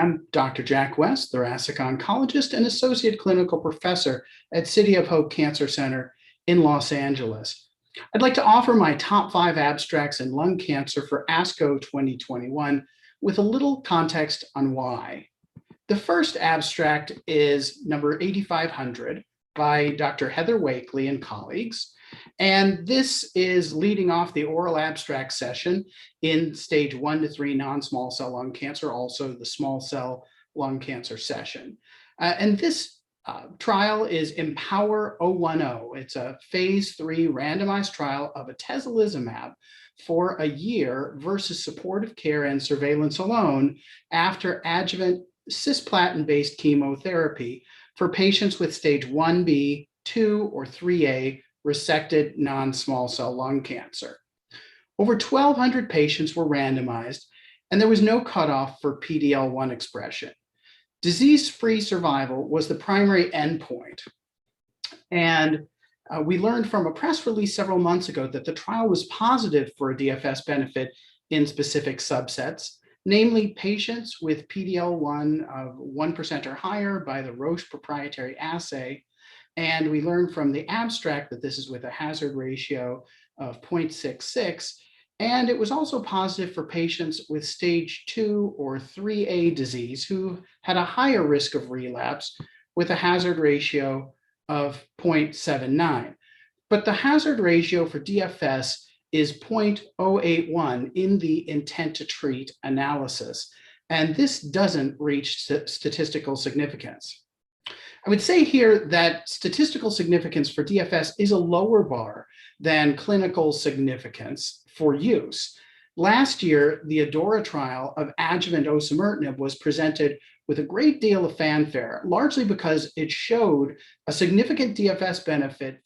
I'm Dr. Jack West, thoracic oncologist and associate clinical professor at City of Hope Cancer Center in Los Angeles. I'd like to offer my top 5 abstracts in lung cancer for ASCO 2021 with a little context on why. The first abstract is number 8500 by Dr. Heather Wakely and colleagues. And this is leading off the oral abstract session in stage 1 to 3 non-small cell lung cancer, also the small cell lung cancer session. And this trial is Empower 010. It's a phase 3 randomized trial of atezolizumab for a year versus supportive care and surveillance alone after adjuvant cisplatin-based chemotherapy for patients with stage 1B, 2, or 3A resected non-small cell lung cancer. Over 1,200 patients were randomized, and there was no cutoff for PD-L1 expression. Disease-free survival was the primary endpoint. And we learned from a press release several months ago that the trial was positive for a DFS benefit in specific subsets, namely patients with PD-L1 of 1% or higher by the Roche proprietary assay. And we learned from the abstract that this is with a hazard ratio of 0.66. And it was also positive for patients with stage 2 or 3A disease who had a higher risk of relapse with a hazard ratio of 0.79. But the hazard ratio for DFS is 0.081 in the intent to treat analysis. And this doesn't reach statistical significance. I would say here that statistical significance for DFS is a lower bar than clinical significance for use. Last year, the ADAURA trial of adjuvant osimertinib was presented with a great deal of fanfare, largely because it showed a significant DFS benefit